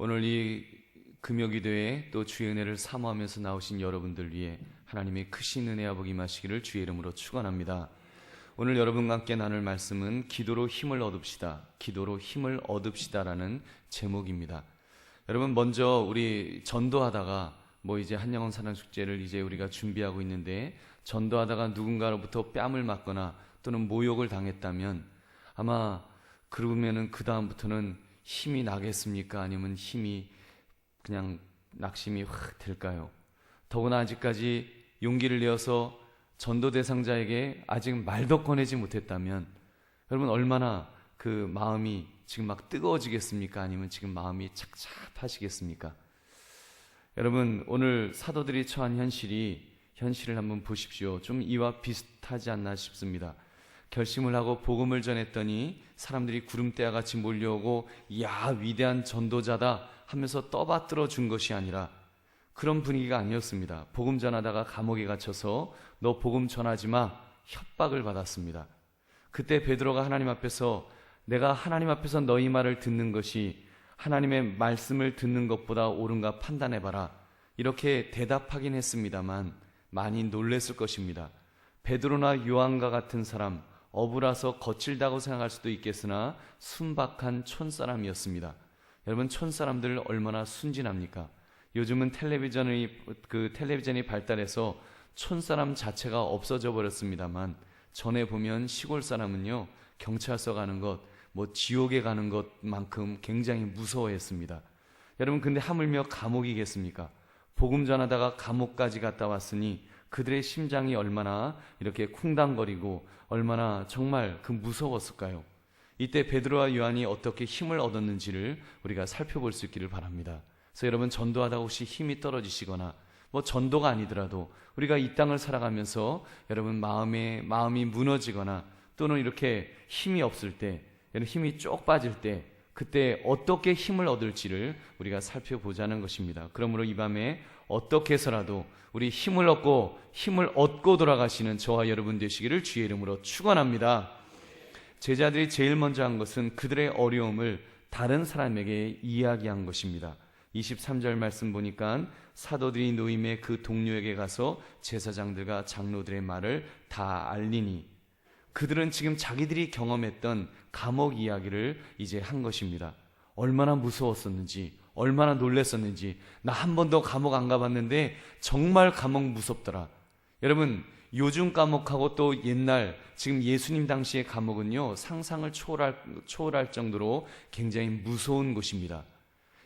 오늘 이 금요기도에 또 주의 은혜를 사모하면서 나오신 여러분들 위해 하나님의 크신 은혜와 복이 임하시기를 주의 이름으로 축원합니다. 오늘 여러분과 함께 나눌 말씀은 기도로 힘을 얻읍시다, 기도로 힘을 얻읍시다라는 제목입니다. 여러분, 먼저 우리 전도하다가 이제 한영원 사랑축제를 이제 우리가 준비하고 있는데, 전도하다가 누군가로부터 뺨을 맞거나 또는 모욕을 당했다면 아마 그러면은 그 다음부터는 힘이 나겠습니까? 아니면 힘이 그냥 낙심이 확 될까요? 더구나 아직까지 용기를 내어서 전도 대상자에게 아직 말도 꺼내지 못했다면 여러분, 얼마나 그 마음이 지금 막 뜨거워지겠습니까? 아니면 지금 마음이 착잡하시겠습니까? 여러분, 오늘 사도들이 처한 현실을 한번 보십시오. 좀 이와 비슷하지 않나 싶습니다. 결심을 하고 복음을 전했더니 사람들이 구름대와 같이 몰려오고 야, 위대한 전도자다 하면서 떠받들어 준 것이 아니라 그런 분위기가 아니었습니다. 복음 전하다가 감옥에 갇혀서 너 복음 전하지 마, 협박을 받았습니다. 그때 베드로가 하나님 앞에서 내가 하나님 앞에서 너희 말을 듣는 것이 하나님의 말씀을 듣는 것보다 옳은가 판단해봐라, 이렇게 대답하긴 했습니다만 많이 놀랬을 것입니다. 베드로나 요한과 같은 사람, 어부라서 거칠다고 생각할 수도 있겠으나 순박한 촌사람이었습니다. 여러분, 촌사람들 얼마나 순진합니까? 요즘은 텔레비전이 발달해서 촌사람 자체가 없어져 버렸습니다만, 전에 보면 시골 사람은요, 경찰서 가는 것, 지옥에 가는 것만큼 굉장히 무서워했습니다. 여러분, 근데 하물며 감옥이겠습니까? 복음 전하다가 감옥까지 갔다 왔으니 그들의 심장이 얼마나 이렇게 쿵당거리고 얼마나 정말 무서웠을까요? 이때 베드로와 요한이 어떻게 힘을 얻었는지를 우리가 살펴볼 수 있기를 바랍니다. 그래서 여러분, 전도하다가 혹시 힘이 떨어지시거나 전도가 아니더라도 우리가 이 땅을 살아가면서 여러분 마음이 무너지거나 또는 이렇게 힘이 없을 때, 힘이 쪽 빠질 때, 그때 어떻게 힘을 얻을지를 우리가 살펴보자는 것입니다. 그러므로 이 밤에 어떻게 해서라도 우리 힘을 얻고 돌아가시는 저와 여러분 되시기를 주의 이름으로 축원합니다. 제자들이 제일 먼저 한 것은 그들의 어려움을 다른 사람에게 이야기한 것입니다. 23절 말씀 보니까 사도들이 노임의 그 동료에게 가서 제사장들과 장로들의 말을 다 알리니, 그들은 지금 자기들이 경험했던 감옥 이야기를 이제 한 것입니다. 얼마나 무서웠었는지, 얼마나 놀랬었는지. 나 한 번도 감옥 안 가봤는데 정말 감옥 무섭더라. 여러분, 요즘 감옥하고 또 옛날 지금 예수님 당시의 감옥은요, 상상을 초월할 정도로 굉장히 무서운 곳입니다.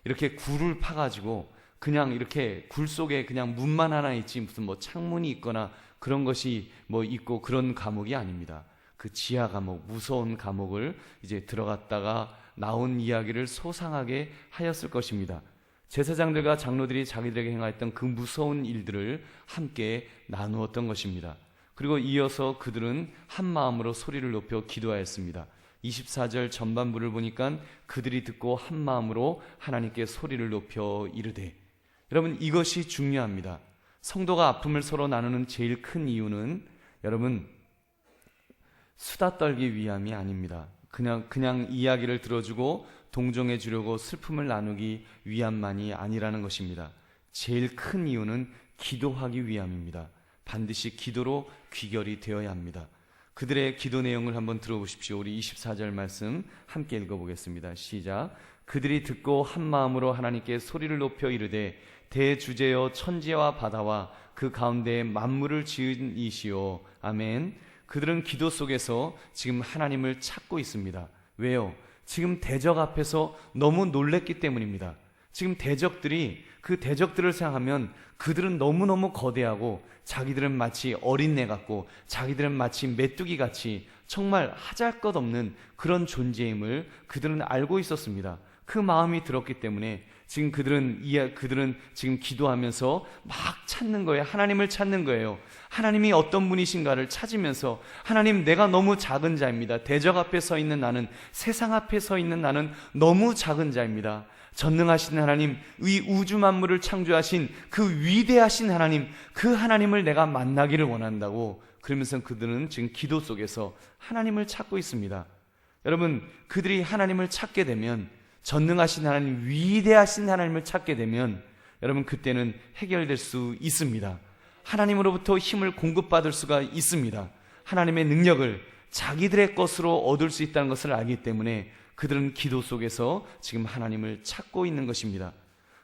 이렇게 굴을 파가지고 그냥 이렇게 굴 속에 그냥 문만 하나 있지 무슨 창문이 있거나 그런 것이 있고 그런 감옥이 아닙니다. 그 지하 감옥, 무서운 감옥을 이제 들어갔다가 나온 이야기를 소상하게 하였을 것입니다. 제사장들과 장로들이 자기들에게 행하였던 그 무서운 일들을 함께 나누었던 것입니다. 그리고 이어서 그들은 한 마음으로 소리를 높여 기도하였습니다. 24절 전반부를 보니까 그들이 듣고 한 마음으로 하나님께 소리를 높여 이르되. 여러분, 이것이 중요합니다. 성도가 아픔을 서로 나누는 제일 큰 이유는 여러분, 수다 떨기 위함이 아닙니다. 그냥 이야기를 들어주고 동정해 주려고 슬픔을 나누기 위함만이 아니라는 것입니다. 제일 큰 이유는 기도하기 위함입니다. 반드시 기도로 귀결이 되어야 합니다. 그들의 기도 내용을 한번 들어보십시오. 우리 24절 말씀 함께 읽어보겠습니다. 시작. 그들이 듣고 한 마음으로 하나님께 소리를 높여 이르되 대주제여 천지와 바다와 그 가운데 만물을 지은 이시오. 아멘. 그들은 기도 속에서 지금 하나님을 찾고 있습니다. 왜요? 지금 대적 앞에서 너무 놀랬기 때문입니다. 지금 그 대적들을 생각하면 그들은 너무너무 거대하고 자기들은 마치 어린애 같고 자기들은 마치 메뚜기 같이 정말 하잘것없는 그런 존재임을 그들은 알고 있었습니다. 그 마음이 들었기 때문에 지금 그들은 지금 기도하면서 막 찾는 거예요. 하나님을 찾는 거예요. 하나님이 어떤 분이신가를 찾으면서, 하나님, 내가 너무 작은 자입니다. 대적 앞에 서 있는 나는, 세상 앞에 서 있는 나는 너무 작은 자입니다. 전능하신 하나님, 이 우주 만물을 창조하신 그 위대하신 하나님, 그 하나님을 내가 만나기를 원한다고. 그러면서 그들은 지금 기도 속에서 하나님을 찾고 있습니다. 여러분, 그들이 하나님을 찾게 되면 전능하신 하나님, 위대하신 하나님을 찾게 되면 여러분 그때는 해결될 수 있습니다. 하나님으로부터 힘을 공급받을 수가 있습니다. 하나님의 능력을 자기들의 것으로 얻을 수 있다는 것을 알기 때문에 그들은 기도 속에서 지금 하나님을 찾고 있는 것입니다.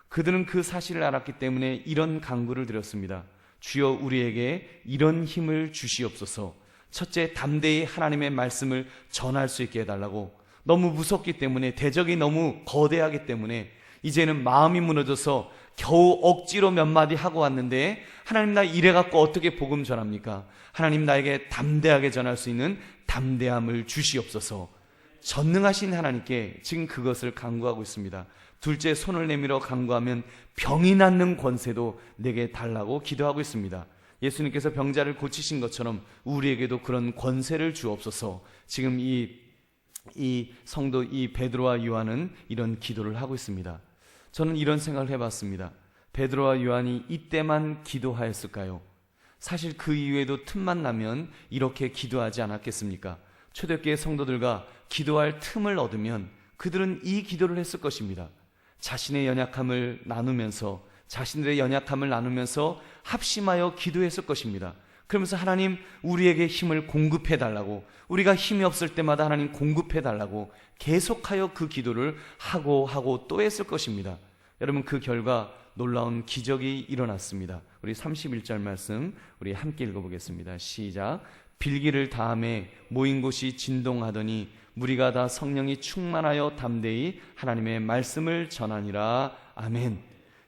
그들은 그 사실을 알았기 때문에 이런 간구를 드렸습니다. 주여 우리에게 이런 힘을 주시옵소서. 첫째, 담대히 하나님의 말씀을 전할 수 있게 해달라고. 너무 무섭기 때문에, 대적이 너무 거대하기 때문에 이제는 마음이 무너져서 겨우 억지로 몇 마디 하고 왔는데, 하나님 나 이래갖고 어떻게 복음 전합니까? 하나님 나에게 담대하게 전할 수 있는 담대함을 주시옵소서. 전능하신 하나님께 지금 그것을 간구하고 있습니다. 둘째, 손을 내밀어 간구하면 병이 낫는 권세도 내게 달라고 기도하고 있습니다. 예수님께서 병자를 고치신 것처럼 우리에게도 그런 권세를 주옵소서. 지금 이 성도 이 베드로와 요한은 이런 기도를 하고 있습니다. 저는 이런 생각을 해봤습니다. 베드로와 요한이 이때만 기도하였을까요? 사실 그 이후에도 틈만 나면 이렇게 기도하지 않았겠습니까? 초대교회 성도들과 기도할 틈을 얻으면 그들은 이 기도를 했을 것입니다. 자신의 연약함을 나누면서, 자신들의 연약함을 나누면서 합심하여 기도했을 것입니다. 그러면서 하나님 우리에게 힘을 공급해 달라고, 우리가 힘이 없을 때마다 하나님 공급해 달라고 계속하여 그 기도를 하고 또 했을 것입니다. 여러분 그 결과 놀라운 기적이 일어났습니다. 우리 31절 말씀 우리 함께 읽어보겠습니다. 시작. 빌기를 다함에 모인 곳이 진동하더니 무리가 다 성령이 충만하여 담대히 하나님의 말씀을 전하니라. 아멘.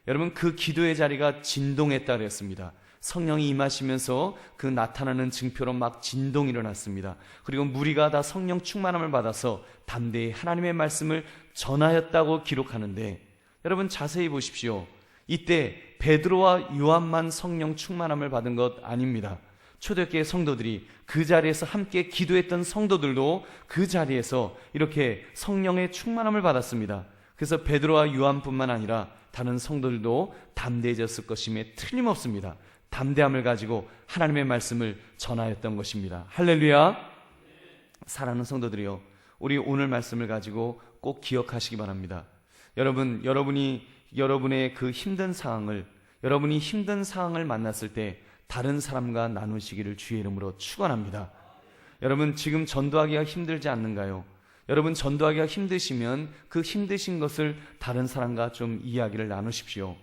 여러분 그 기도의 자리가 진동했다 그랬습니다. 성령이 임하시면서 그 나타나는 증표로 막 진동이 일어났습니다. 그리고 무리가 다 성령 충만함을 받아서 담대히 하나님의 말씀을 전하였다고 기록하는데, 여러분 자세히 보십시오. 이때 베드로와 요한만 성령 충만함을 받은 것 아닙니다. 초대교회 성도들이 그 자리에서 함께 기도했던 성도들도 그 자리에서 이렇게 성령의 충만함을 받았습니다. 그래서 베드로와 요한뿐만 아니라 다른 성도들도 담대해졌을 것임에 틀림없습니다. 담대함을 가지고 하나님의 말씀을 전하였던 것입니다. 할렐루야. 사랑하는 성도들이요, 우리 오늘 말씀을 가지고 꼭 기억하시기 바랍니다. 여러분의 그 힘든 상황을, 여러분이 힘든 상황을 만났을 때 다른 사람과 나누시기를 주의 이름으로 축원합니다. 여러분 지금 전도하기가 힘들지 않는가요? 여러분 전도하기가 힘드시면 그 힘드신 것을 다른 사람과 좀 이야기를 나누십시오.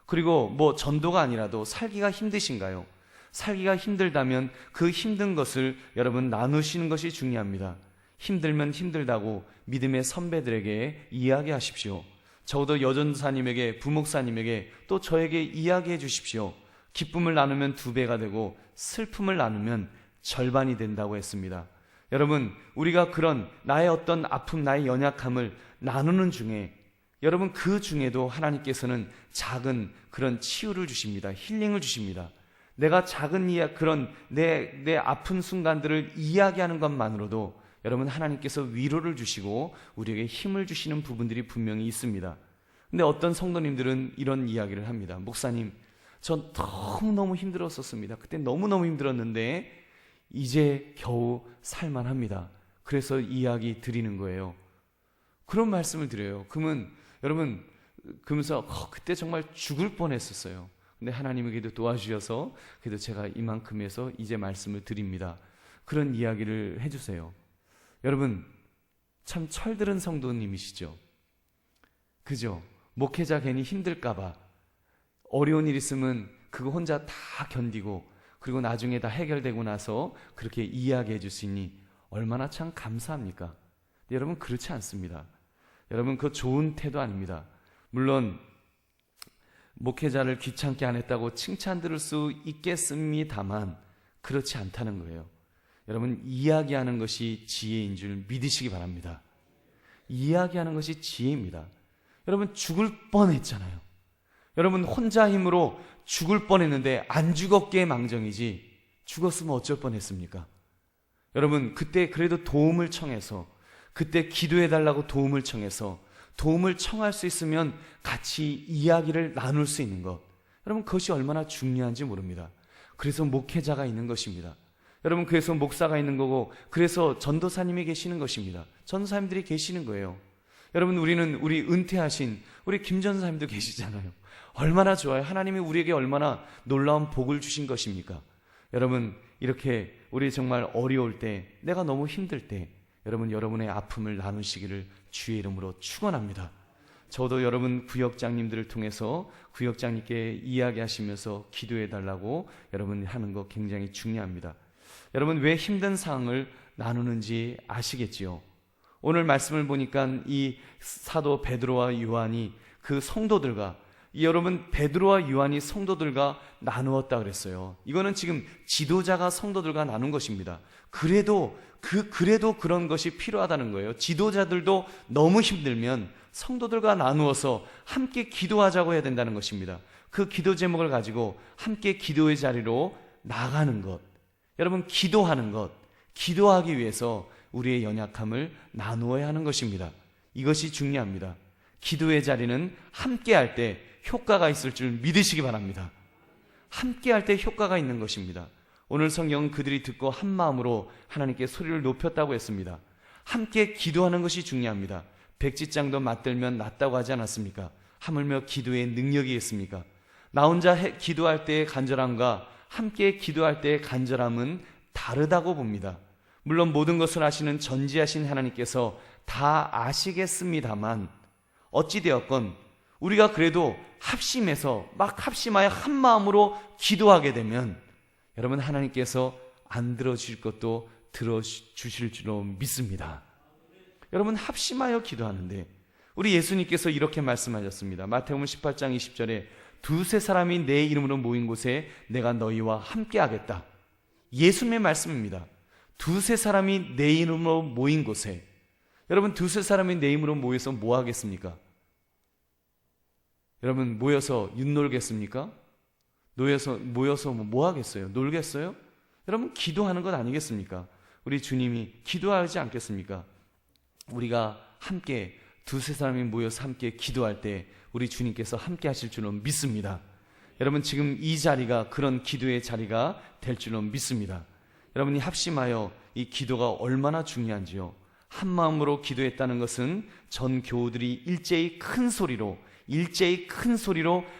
그리고 전도가 아니라도 살기가 힘드신가요? 살기가 힘들다면 그 힘든 것을 여러분 나누시는 것이 중요합니다. 힘들면 힘들다고 믿음의 선배들에게 이야기하십시오. 적어도 여전사님에게, 부목사님에게, 또 저에게 이야기해 주십시오. 기쁨을 나누면 2배가 되고 슬픔을 나누면 절반이 된다고 했습니다. 여러분 우리가 그런 나의 어떤 아픔, 나의 연약함을 나누는 중에, 여러분 그 중에도 하나님께서는 작은 그런 치유를 주십니다. 힐링을 주십니다. 내가 작은 그런 내 아픈 순간들을 이야기하는 것만으로도 여러분 하나님께서 위로를 주시고 우리에게 힘을 주시는 부분들이 분명히 있습니다. 근데 어떤 성도님들은 이런 이야기를 합니다. 목사님, 전 너무너무 힘들었었습니다. 그때 너무너무 힘들었는데 이제 겨우 살만합니다. 그래서 이야기 드리는 거예요. 그런 말씀을 드려요. 그러면 여러분 그러면서 그때 정말 죽을 뻔했었어요. 근데 하나님이 그래도 도와주셔서 그래도 제가 이만큼 해서 이제 말씀을 드립니다. 그런 이야기를 해주세요. 여러분 참 철들은 성도님이시죠? 그죠? 목회자 괜히 힘들까봐 어려운 일 있으면 그거 혼자 다 견디고 그리고 나중에 다 해결되고 나서 그렇게 이야기해 줄 수 있니 얼마나 참 감사합니까? 여러분 그렇지 않습니다. 여러분 그거 좋은 태도 아닙니다. 물론 목회자를 귀찮게 안 했다고 칭찬 들을 수 있겠습니다만 그렇지 않다는 거예요. 여러분 이야기하는 것이 지혜인 줄 믿으시기 바랍니다. 이야기하는 것이 지혜입니다. 여러분 죽을 뻔했잖아요. 여러분 혼자 힘으로 죽을 뻔했는데 안 죽었기에 망정이지 죽었으면 어쩔 뻔했습니까? 여러분 그때 그래도 도움을 청해서, 그때 기도해달라고 도움을 청해서, 도움을 청할 수 있으면 같이 이야기를 나눌 수 있는 것, 여러분 그것이 얼마나 중요한지 모릅니다. 그래서 목회자가 있는 것입니다. 여러분 그래서 목사가 있는 거고, 그래서 전도사님이 계시는 것입니다. 전도사님들이 계시는 거예요. 여러분, 우리 은퇴하신 우리 김 전사님도 계시잖아요. 얼마나 좋아요. 하나님이 우리에게 얼마나 놀라운 복을 주신 것입니까? 여러분, 이렇게 우리 정말 어려울 때, 내가 너무 힘들 때 여러분, 여러분의 아픔을 나누시기를 주의 이름으로 축원합니다. 저도 여러분 구역장님들을 통해서 구역장님께 이야기하시면서 기도해 달라고 여러분 하는 거 굉장히 중요합니다. 여러분, 왜 힘든 상황을 나누는지 아시겠지요? 오늘 말씀을 보니까 이 사도 베드로와 요한이 그 성도들과, 여러분 베드로와 요한이 성도들과 나누었다 그랬어요. 이거는 지금 지도자가 성도들과 나눈 것입니다. 그래도 그런 것이 필요하다는 거예요. 지도자들도 너무 힘들면 성도들과 나누어서 함께 기도하자고 해야 된다는 것입니다. 그 기도 제목을 가지고 함께 기도의 자리로 나가는 것, 여러분 기도하는 것, 기도하기 위해서 우리의 연약함을 나누어야 하는 것입니다. 이것이 중요합니다. 기도의 자리는 함께 할 때 효과가 있을 줄 믿으시기 바랍니다. 함께 할 때 효과가 있는 것입니다. 오늘 성경은 그들이 듣고 한 마음으로 하나님께 소리를 높였다고 했습니다. 함께 기도하는 것이 중요합니다. 백지장도 맞들면 낫다고 하지 않았습니까? 하물며 기도의 능력이 있습니까? 나 혼자 기도할 때의 간절함과 함께 기도할 때의 간절함은 다르다고 봅니다. 물론 모든 것을 아시는 전지하신 하나님께서 다 아시겠습니다만, 어찌되었건 우리가 그래도 합심하여 한 마음으로 기도하게 되면 여러분, 하나님께서 안 들어주실 것도 들어주실 줄로 믿습니다. 여러분, 합심하여 기도하는데 우리 예수님께서 이렇게 말씀하셨습니다. 마태복음 18장 20절에 두세 사람이 내 이름으로 모인 곳에 내가 너희와 함께 하겠다. 예수님의 말씀입니다. 두세 사람이 내 이름으로 모인 곳에, 여러분 두세 사람이 내 이름으로 모여서 뭐 하겠습니까? 여러분, 모여서 윷놀겠습니까? 모여서 뭐 하겠어요? 놀겠어요? 여러분, 기도하는 것 아니겠습니까? 우리 주님이 기도하지 않겠습니까? 우리가 함께 두세 사람이 모여서 함께 기도할 때 우리 주님께서 함께 하실 줄로 믿습니다. 여러분, 지금 이 자리가 그런 기도의 자리가 될 줄로 믿습니다. 여러분이 합심하여 이 기도가 얼마나 중요한지요. 한 마음으로 기도했다는 것은 전 교우들이 일제히 큰 소리로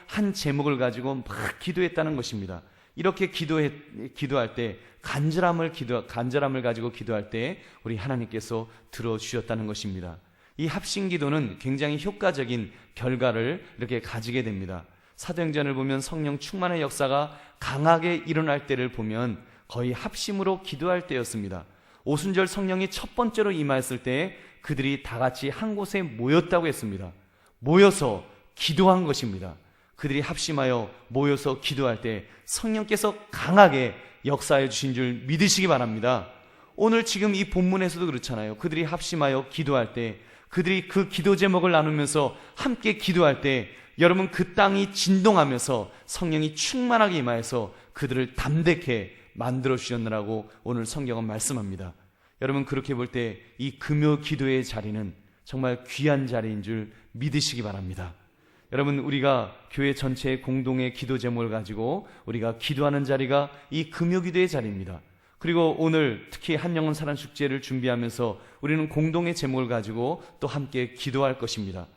한 제목을 가지고 막 기도했다는 것입니다. 이렇게 기도할 때 간절함을 가지고 기도할 때 우리 하나님께서 들어주셨다는 것입니다. 이 합심 기도는 굉장히 효과적인 결과를 이렇게 가지게 됩니다. 사도행전을 보면 성령 충만의 역사가 강하게 일어날 때를 보면 거의 합심으로 기도할 때였습니다. 오순절 성령이 첫 번째로 임하였을 때 그들이 다 같이 한 곳에 모였다고 했습니다. 모여서 기도한 것입니다. 그들이 합심하여 모여서 기도할 때 성령께서 강하게 역사해 주신 줄 믿으시기 바랍니다. 오늘 지금 이 본문에서도 그렇잖아요. 그들이 합심하여 기도할 때, 그들이 그 기도 제목을 나누면서 함께 기도할 때 여러분, 그 땅이 진동하면서 성령이 충만하게 임하여서 그들을 담대케 만들어 주셨느라고 오늘 성경은 말씀합니다. 여러분, 그렇게 볼 때 이 금요 기도의 자리는 정말 귀한 자리인 줄 믿으시기 바랍니다. 여러분, 우리가 교회 전체의 공동의 기도 제목을 가지고 우리가 기도하는 자리가 이 금요 기도의 자리입니다. 그리고 오늘 특히 한영혼 사랑 축제를 준비하면서 우리는 공동의 제목을 가지고 또 함께 기도할 것입니다.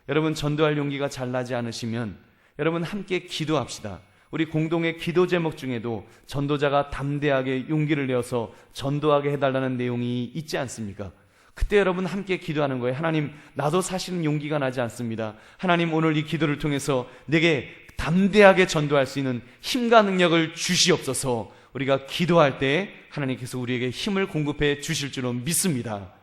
여러분, 전도할 용기가 잘 나지 않으시면 여러분 함께 기도합시다. 우리 공동의 기도 제목 중에도 전도자가 담대하게 용기를 내어서 전도하게 해달라는 내용이 있지 않습니까? 그때 여러분 함께 기도하는 거예요. 하나님, 나도 사실은 용기가 나지 않습니다. 하나님, 오늘 이 기도를 통해서 내게 담대하게 전도할 수 있는 힘과 능력을 주시옵소서. 우리가 기도할 때 하나님께서 우리에게 힘을 공급해 주실 줄로 믿습니다.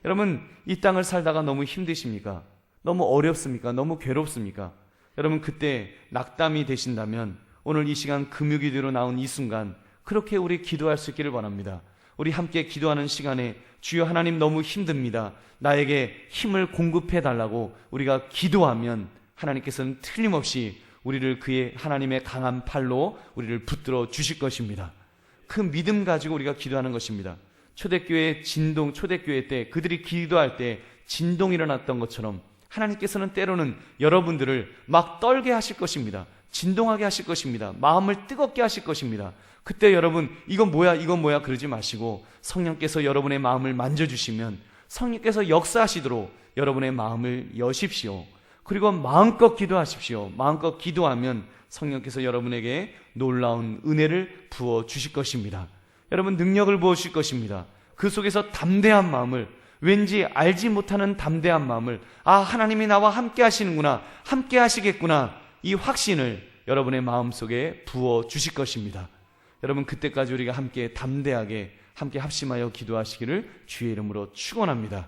여러분, 이 땅을 살다가 너무 힘드십니까? 너무 어렵습니까? 너무 괴롭습니까? 여러분, 그때 낙담이 되신다면 오늘 이 시간 금요기도로 나온 이 순간 그렇게 우리 기도할 수 있기를 바랍니다. 우리 함께 기도하는 시간에 주여 하나님, 너무 힘듭니다. 나에게 힘을 공급해 달라고 우리가 기도하면 하나님께서는 틀림없이 우리를 그의 하나님의 강한 팔로 우리를 붙들어 주실 것입니다. 그 믿음 가지고 우리가 기도하는 것입니다. 초대교회 때 그들이 기도할 때 진동이 일어났던 것처럼 하나님께서는 때로는 여러분들을 막 떨게 하실 것입니다. 진동하게 하실 것입니다. 마음을 뜨겁게 하실 것입니다. 그때 여러분, 이건 뭐야 그러지 마시고 성령께서 여러분의 마음을 만져주시면 성령께서 역사하시도록 여러분의 마음을 여십시오. 그리고 마음껏 기도하십시오. 마음껏 기도하면 성령께서 여러분에게 놀라운 은혜를 부어 주실 것입니다. 여러분, 능력을 부어 주실 것입니다. 그 속에서 담대한 마음을, 왠지 알지 못하는 담대한 마음을, 하나님이 나와 함께 하시는구나, 함께 하시겠구나, 이 확신을 여러분의 마음속에 부어 주실 것입니다. 여러분, 그때까지 우리가 함께 담대하게 함께 합심하여 기도하시기를 주의 이름으로 축원합니다.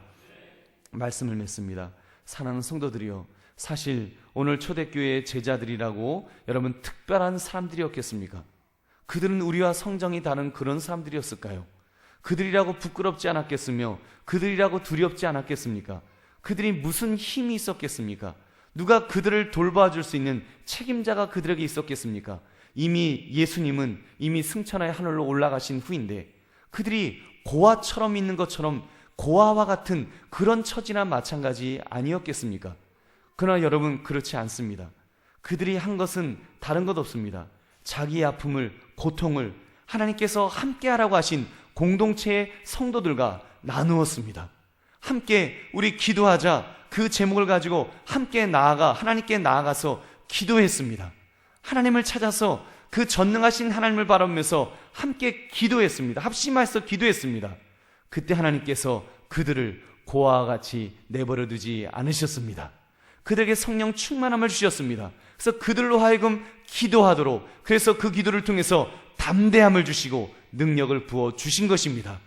말씀을 맺습니다. 사랑하는 성도들이여, 사실 오늘 초대교회의 제자들이라고 여러분 특별한 사람들이었겠습니까? 그들은 우리와 성정이 다른 그런 사람들이었을까요? 그들이라고 부끄럽지 않았겠으며 그들이라고 두렵지 않았겠습니까? 그들이 무슨 힘이 있었겠습니까? 누가 그들을 돌봐줄 수 있는 책임자가 그들에게 있었겠습니까? 이미 예수님은 이미 승천하여 하늘로 올라가신 후인데 그들이 고아처럼 있는 것처럼 고아와 같은 그런 처지나 마찬가지 아니었겠습니까? 그러나 여러분, 그렇지 않습니다. 그들이 한 것은 다른 것 없습니다. 자기의 아픔을, 고통을 하나님께서 함께하라고 하신 공동체의 성도들과 나누었습니다. 함께 우리 기도하자, 그 제목을 가지고 함께 하나님께 나아가서 기도했습니다. 하나님을 찾아서 그 전능하신 하나님을 바라보면서 함께 기도했습니다. 합심해서 기도했습니다. 그때 하나님께서 그들을 고아와 같이 내버려 두지 않으셨습니다. 그들에게 성령 충만함을 주셨습니다. 그래서 그들로 하여금 기도하도록, 그래서 그 기도를 통해서 담대함을 주시고 능력을 부어 주신 것입니다.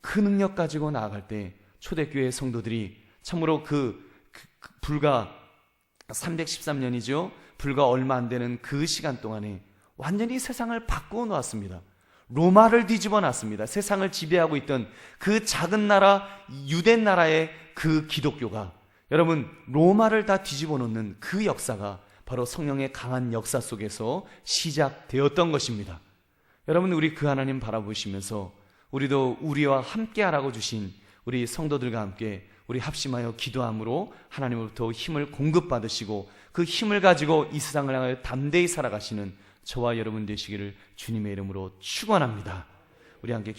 그 능력 가지고 나아갈 때 초대교회 성도들이 참으로 불과 313년이죠. 불과 얼마 안 되는 그 시간 동안에 완전히 세상을 바꾸어 놓았습니다. 로마를 뒤집어 놨습니다. 세상을 지배하고 있던 그 작은 나라, 유대 나라의 그 기독교가, 여러분, 로마를 다 뒤집어 놓는 그 역사가 바로 성령의 강한 역사 속에서 시작되었던 것입니다. 여러분, 우리 그 하나님 바라보시면서 우리도 우리와 함께 하라고 주신 우리 성도들과 함께 우리 합심하여 기도함으로 하나님으로부터 힘을 공급받으시고 그 힘을 가지고 이 세상을 향하여 담대히 살아가시는 저와 여러분 되시기를 주님의 이름으로 축원합니다. 우리 함께